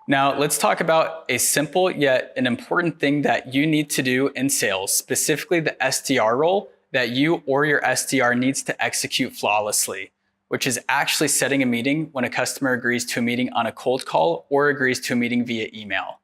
Now, let's talk about a simple yet an important thing that you need to do in sales, specifically the SDR role that you or your SDR needs to execute flawlessly, which is actually setting a meeting when a customer agrees to a meeting on a cold call or agrees to a meeting via email.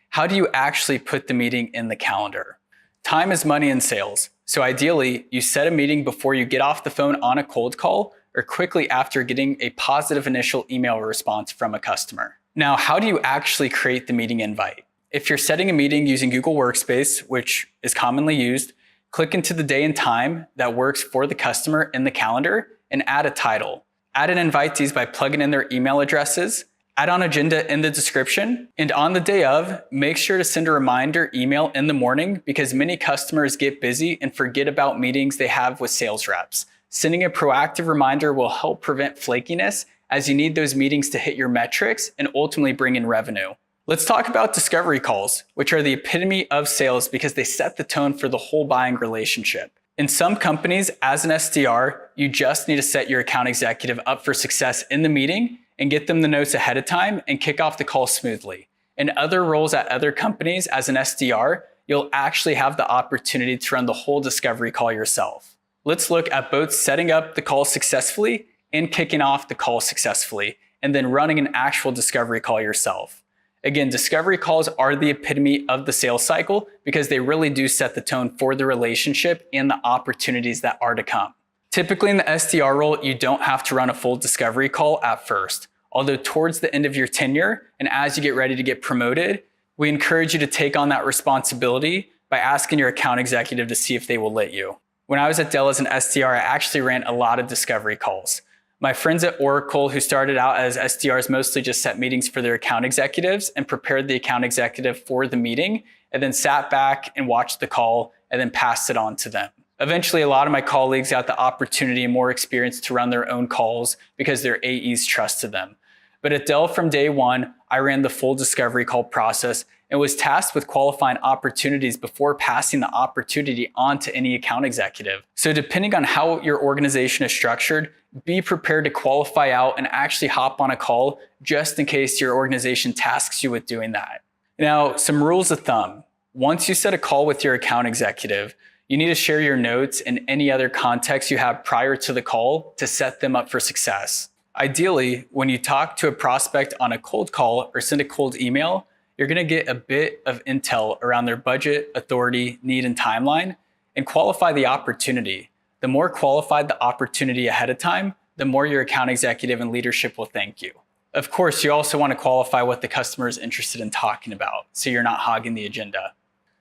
How do you actually put the meeting in the calendar? Time is money in sales. So ideally, you set a meeting before you get off the phone on a cold call or quickly after getting a positive initial email response from a customer. Now, how do you actually create the meeting invite? If you're setting a meeting using Google Workspace, which is commonly used, click into the day and time that works for the customer in the calendar and add a title. Add an invitees by plugging in their email addresses, add on agenda in the description, and on the day of, make sure to send a reminder email in the morning because many customers get busy and forget about meetings they have with sales reps. Sending a proactive reminder will help prevent flakiness as you need those meetings to hit your metrics and ultimately bring in revenue. Let's talk about discovery calls, which are the epitome of sales because they set the tone for the whole buying relationship. In some companies, as an SDR, you just need to set your account executive up for success in the meeting and get them the notes ahead of time and kick off the call smoothly. In other roles at other companies, as an SDR, you'll actually have the opportunity to run the whole discovery call yourself. Let's look at both setting up the call successfully and kicking off the call successfully, and then running an actual discovery call yourself. Again, discovery calls are the epitome of the sales cycle because they really do set the tone for the relationship and the opportunities that are to come. Typically in the SDR role, you don't have to run a full discovery call at first. Although towards the end of your tenure and as you get ready to get promoted, we encourage you to take on that responsibility by asking your account executive to see if they will let you. When I was at Dell as an SDR, I actually ran a lot of discovery calls. My friends at Oracle who started out as SDRs mostly just set meetings for their account executives and prepared the account executive for the meeting and then sat back and watched the call and then passed it on to them. Eventually, a lot of my colleagues got the opportunity and more experience to run their own calls because their AEs trusted them. But at Dell from day one, I ran the full discovery call process and was tasked with qualifying opportunities before passing the opportunity on to any account executive. So depending on how your organization is structured, be prepared to qualify out and actually hop on a call just in case your organization tasks you with doing that. Now, some rules of thumb. Once you set a call with your account executive, you need to share your notes and any other context you have prior to the call to set them up for success. Ideally, when you talk to a prospect on a cold call or send a cold email, you're going to get a bit of intel around their budget, authority, need, and timeline, and qualify the opportunity. The more qualified the opportunity ahead of time, the more your account executive and leadership will thank you. Of course, you also want to qualify what the customer is interested in talking about, so you're not hogging the agenda.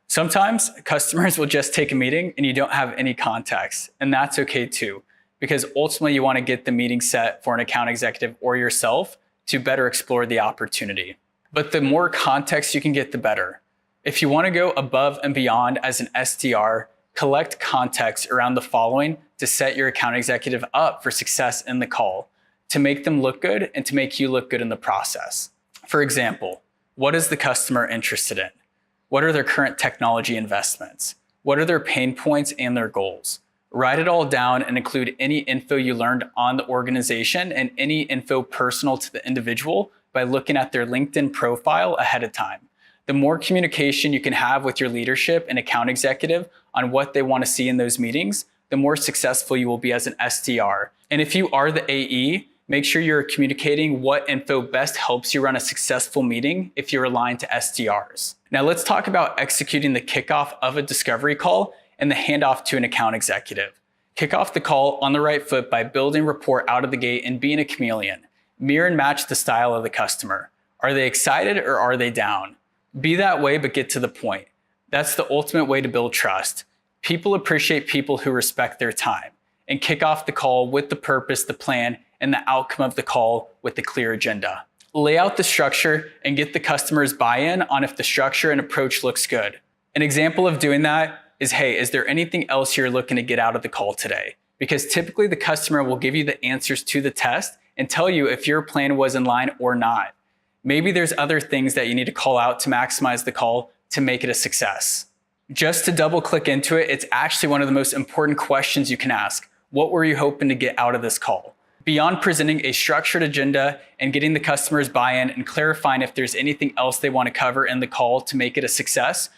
Sometimes customers will just take a meeting and you don't have any context, and that's okay too, because ultimately you want to get the meeting set for an account executive or yourself to better explore the opportunity. But the more context you can get, the better. If you want to go above and beyond as an SDR, collect context around the following to set your account executive up for success in the call, to make them look good and to make you look good in the process. For example, what is the customer interested in? What are their current technology investments? What are their pain points and their goals? Write it all down and include any info you learned on the organization and any info personal to the individual by looking at their LinkedIn profile ahead of time. The more communication you can have with your leadership and account executive on what they want to see in those meetings, the more successful you will be as an SDR. And if you are the AE, make sure you're communicating what info best helps you run a successful meeting if you're aligned to SDRs. Now let's talk about executing the kickoff of a discovery call and the handoff to an account executive. Kick off the call on the right foot by building rapport out of the gate and being a chameleon. Mirror and match the style of the customer. Are they excited or are they down? Be that way, but get to the point. That's the ultimate way to build trust. People appreciate people who respect their time. And kick off the call with the purpose, the plan, and the outcome of the call with the clear agenda. Lay out the structure and get the customer's buy-in on if the structure and approach looks good. An example of doing that is, hey, is there anything else you're looking to get out of the call today? Because typically the customer will give you the answers to the test and tell you if your plan was in line or not. Maybe there's other things that you need to call out to maximize the call to make it a success. Just to double click into it, it's actually one of the most important questions you can ask. What were you hoping to get out of this call? Beyond presenting a structured agenda and getting the customer's buy-in and clarifying if there's anything else they want to cover in the call to make it a success,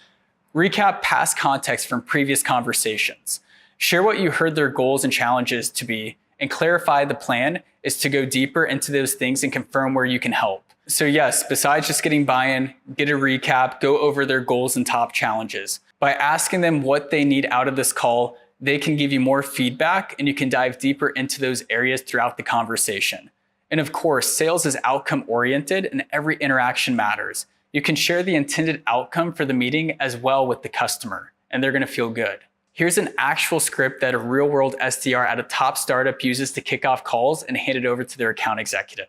recap past context from previous conversations. Share what you heard their goals and challenges to be, and clarify the plan is to go deeper into those things and confirm where you can help. So yes, besides just getting buy-in, get a recap, go over their goals and top challenges. By asking them what they need out of this call, they can give you more feedback and you can dive deeper into those areas throughout the conversation. And of course, sales is outcome oriented and every interaction matters. You can share the intended outcome for the meeting as well with the customer, and they're gonna feel good. Here's an actual script that a real-world SDR at a top startup uses to kick off calls and hand it over to their account executive.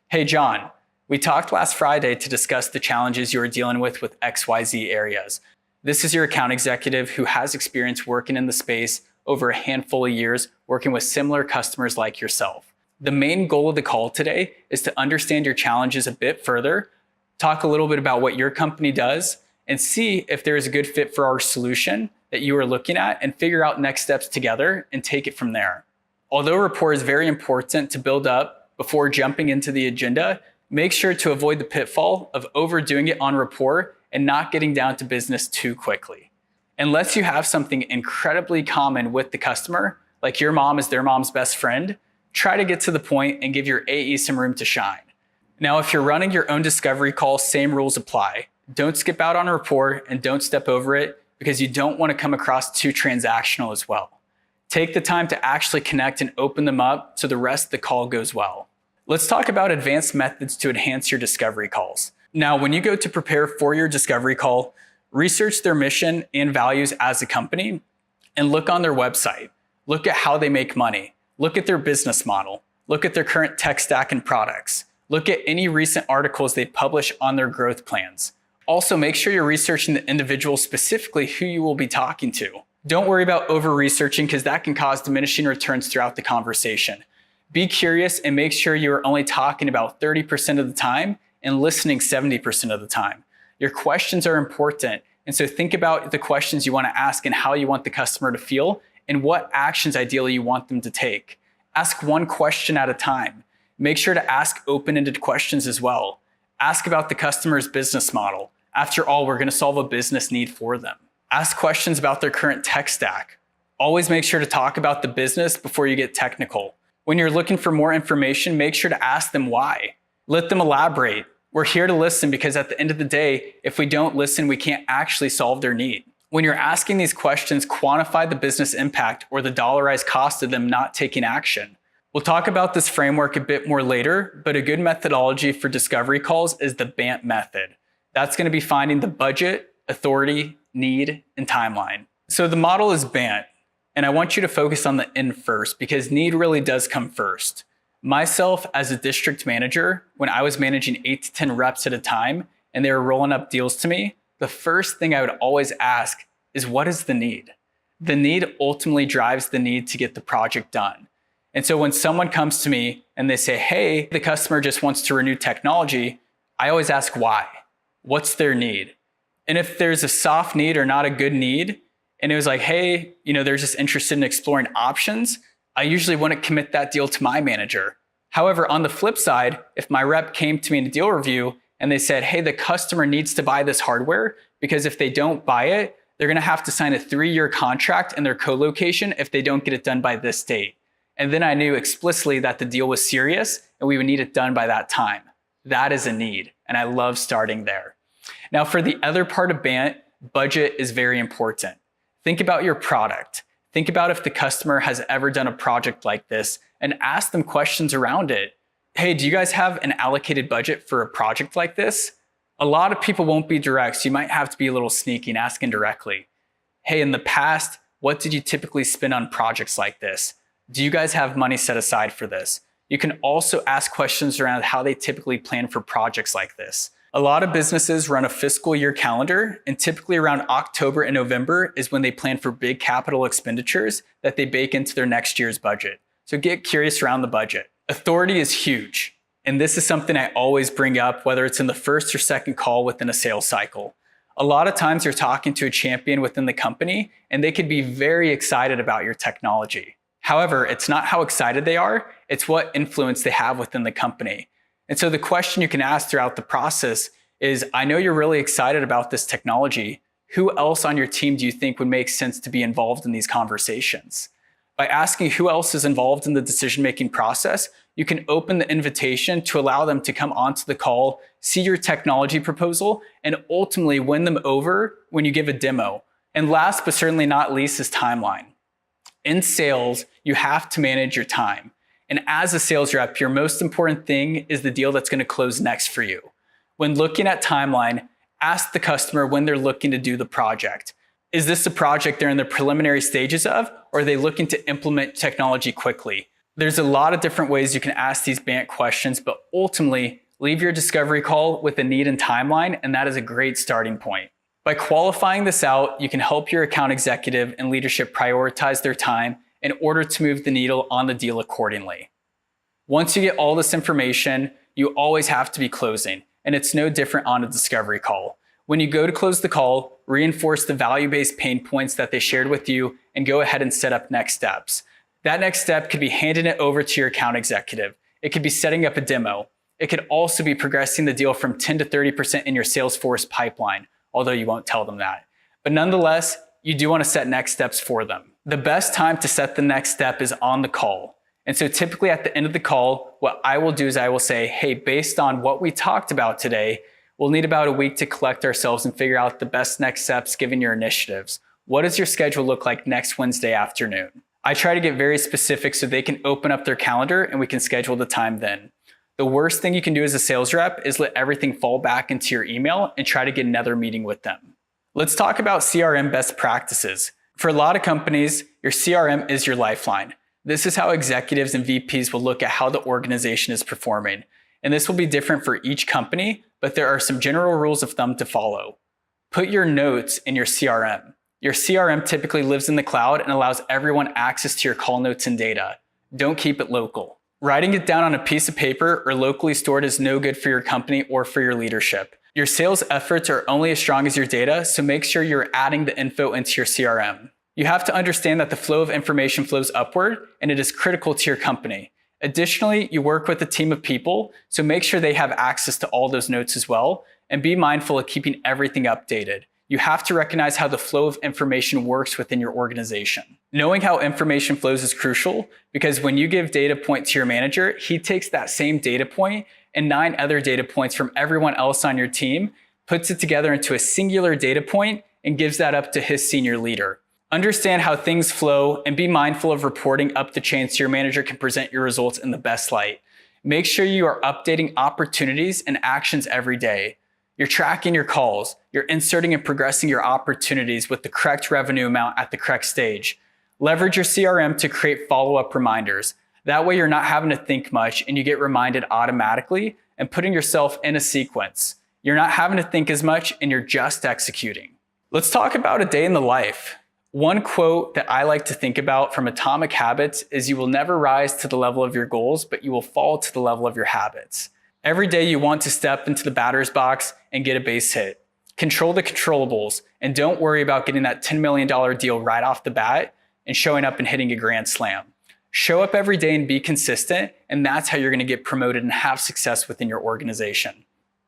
Hey, John, we talked last Friday to discuss the challenges you are dealing with XYZ areas. This is your account executive who has experience working in the space over a handful of years, working with similar customers like yourself. The main goal of the call today is to understand your challenges a bit further, talk a little bit about what your company does, and see if there is a good fit for our solution that you are looking at and figure out next steps together and take it from there. Although rapport is very important to build up before jumping into the agenda, make sure to avoid the pitfall of overdoing it on rapport and not getting down to business too quickly. Unless you have something incredibly common with the customer, like your mom is their mom's best friend, try to get to the point and give your AE some room to shine. Now, if you're running your own discovery call, same rules apply. Don't skip out on rapport and don't step over it because you don't want to come across too transactional as well. Take the time to actually connect and open them up so the rest of the call goes well. Let's talk about advanced methods to enhance your discovery calls. Now, when you go to prepare for your discovery call, research their mission and values as a company and look on their website. Look at how they make money. Look at their business model. Look at their current tech stack and products. Look at any recent articles they publish on their growth plans. Also, make sure you're researching the individual, specifically who you will be talking to. Don't worry about over-researching because that can cause diminishing returns throughout the conversation. Be curious and make sure you're only talking about 30% of the time and listening 70% of the time. Your questions are important, and so think about the questions you want to ask and how you want the customer to feel and what actions ideally you want them to take. Ask one question at a time. Make sure to ask open-ended questions as well. Ask about the customer's business model. After all, we're going to solve a business need for them. Ask questions about their current tech stack. Always make sure to talk about the business before you get technical. When you're looking for more information, make sure to ask them why. Let them elaborate. We're here to listen because at the end of the day, if we don't listen, we can't actually solve their need. When you're asking these questions, quantify the business impact or the dollarized cost of them not taking action. We'll talk about this framework a bit more later, but a good methodology for discovery calls is the BANT method. That's going to be finding the budget, authority, need, and timeline. So the model is BANT, and I want you to focus on the N first because need really does come first. Myself as a district manager, when I was managing 8 to 10 reps at a time and they were rolling up deals to me, the first thing I would always ask is, what is the need? The need ultimately drives the need to get the project done. And so when someone comes to me and they say, hey, the customer just wants to renew technology, I always ask why. What's their need? And if there's a soft need or not a good need, and it was like, hey, they're just interested in exploring options, I usually wouldn't commit that deal to my manager. However, on the flip side, if my rep came to me in a deal review and they said, hey, the customer needs to buy this hardware because if they don't buy it, they're going to have to sign a 3-year contract in their co-location if they don't get it done by this date. And then I knew explicitly that the deal was serious and we would need it done by that time. That is a need, and I love starting there. Now, for the other part of BANT, budget is very important. Think about your product. Think about if the customer has ever done a project like this and ask them questions around it. Hey, do you guys have an allocated budget for a project like this? A lot of people won't be direct, so you might have to be a little sneaky and ask indirectly. Hey, in the past, what did you typically spend on projects like this? Do you guys have money set aside for this? You can also ask questions around how they typically plan for projects like this. A lot of businesses run a fiscal year calendar, and typically around October and November is when they plan for big capital expenditures that they bake into their next year's budget. So get curious around the budget. Authority is huge, and this is something I always bring up, whether it's in the first or second call within a sales cycle. A lot of times you're talking to a champion within the company, and they could be very excited about your technology. However, it's not how excited they are, it's what influence they have within the company. And so the question you can ask throughout the process is, I know you're really excited about this technology. Who else on your team do you think would make sense to be involved in these conversations? By asking who else is involved in the decision-making process, you can open the invitation to allow them to come onto the call, see your technology proposal, and ultimately win them over when you give a demo. And last but certainly not least is timeline. In sales, you have to manage your time. And as a sales rep, your most important thing is the deal that's going to close next for you. When looking at timeline, ask the customer when they're looking to do the project. Is this a project they're in the preliminary stages of, or are they looking to implement technology quickly? There's a lot of different ways you can ask these BANT questions, but ultimately, leave your discovery call with a need and timeline, and that is a great starting point. By qualifying this out, you can help your account executive and leadership prioritize their time in order to move the needle on the deal accordingly. Once you get all this information, you always have to be closing, and it's no different on a discovery call. When you go to close the call, reinforce the value-based pain points that they shared with you and go ahead and set up next steps. That next step could be handing it over to your account executive. It could be setting up a demo. It could also be progressing the deal from 10 to 30% in your Salesforce pipeline, although you won't tell them that. But nonetheless, you do want to set next steps for them. The best time to set the next step is on the call. And so typically at the end of the call, what I will do is I will say, hey, based on what we talked about today, we'll need about a week to collect ourselves and figure out the best next steps given your initiatives. What does your schedule look like next Wednesday afternoon? I try to get very specific so they can open up their calendar and we can schedule the time then. The worst thing you can do as a sales rep is let everything fall back into your email and try to get another meeting with them. Let's talk about CRM best practices. For a lot of companies, your CRM is your lifeline. This is how executives and VPs will look at how the organization is performing. And this will be different for each company, but there are some general rules of thumb to follow. Put your notes in your CRM. Your CRM typically lives in the cloud and allows everyone access to your call notes and data. Don't keep it local. Writing it down on a piece of paper or locally stored is no good for your company or for your leadership. Your sales efforts are only as strong as your data, so make sure you're adding the info into your CRM. You have to understand that the flow of information flows upward, and it is critical to your company. Additionally, you work with a team of people, so make sure they have access to all those notes as well, and be mindful of keeping everything updated. You have to recognize how the flow of information works within your organization. Knowing how information flows is crucial because when you give data point to your manager, he takes that same data point and 9 other data points from everyone else on your team, puts it together into a singular data point, and gives that up to his senior leader. Understand how things flow and be mindful of reporting up the chain so your manager can present your results in the best light. Make sure you are updating opportunities and actions every day. You're tracking your calls. You're inserting and progressing your opportunities with the correct revenue amount at the correct stage. Leverage your CRM to create follow-up reminders. That way you're not having to think much and you get reminded automatically and putting yourself in a sequence. You're not having to think as much and you're just executing. Let's talk about a day in the life. One quote that I like to think about from Atomic Habits is you will never rise to the level of your goals, but you will fall to the level of your habits. Every day you want to step into the batter's box and get a base hit. Control the controllables and don't worry about getting that $10 million deal right off the bat and showing up and hitting a grand slam. Show up every day and be consistent, and that's how you're going to get promoted and have success within your organization.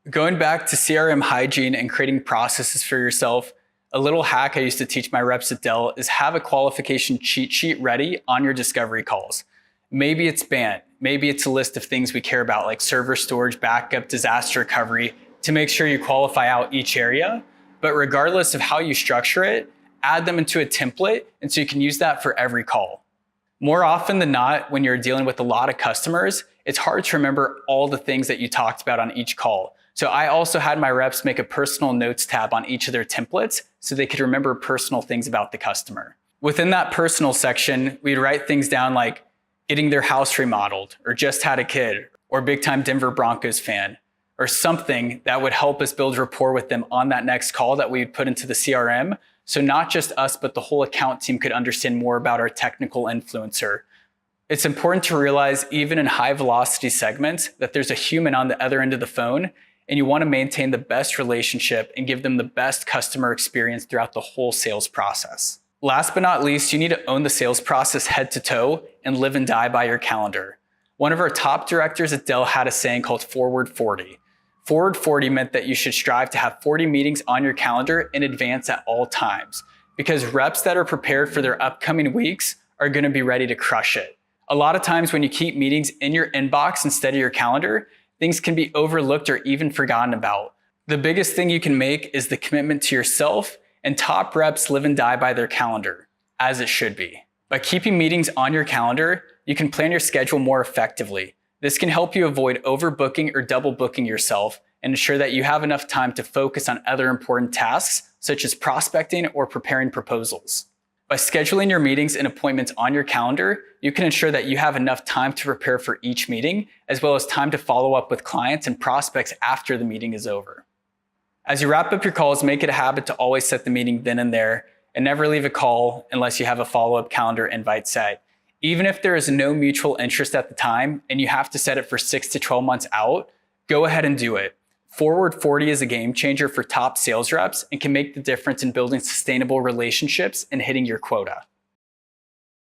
Going back to CRM hygiene and creating processes for yourself, a little hack I used to teach my reps at Dell is have a qualification cheat sheet ready on your discovery calls. Maybe it's BANT, maybe it's a list of things we care about like server storage, backup, disaster recovery to make sure you qualify out each area. But regardless of how you structure it, add them into a template and so you can use that for every call. More often than not, when you're dealing with a lot of customers, it's hard to remember all the things that you talked about on each call. So I also had my reps make a personal notes tab on each of their templates so they could remember personal things about the customer. Within that personal section, we'd write things down like getting their house remodeled, or just had a kid, or big time Denver Broncos fan, or something that would help us build rapport with them on that next call that we would put into the CRM. So not just us, but the whole account team could understand more about our technical influencer. It's important to realize even in high velocity segments that there's a human on the other end of the phone, and you want to maintain the best relationship and give them the best customer experience throughout the whole sales process. Last but not least, you need to own the sales process head to toe and live and die by your calendar. One of our top directors at Dell had a saying called Forward 40. Forward 40 meant that you should strive to have 40 meetings on your calendar in advance at all times, because reps that are prepared for their upcoming weeks are going to be ready to crush it. A lot of times when you keep meetings in your inbox instead of your calendar, things can be overlooked or even forgotten about. The biggest thing you can make is the commitment to yourself, and top reps live and die by their calendar, as it should be. By keeping meetings on your calendar, you can plan your schedule more effectively. This can help you avoid overbooking or double booking yourself and ensure that you have enough time to focus on other important tasks, such as prospecting or preparing proposals. By scheduling your meetings and appointments on your calendar, you can ensure that you have enough time to prepare for each meeting, as well as time to follow up with clients and prospects after the meeting is over. As you wrap up your calls, make it a habit to always set the meeting then and there, and never leave a call unless you have a follow-up calendar invite set. Even if there is no mutual interest at the time and you have to set it for 6 to 12 months out, go ahead and do it. Forward 40 is a game changer for top sales reps and can make the difference in building sustainable relationships and hitting your quota.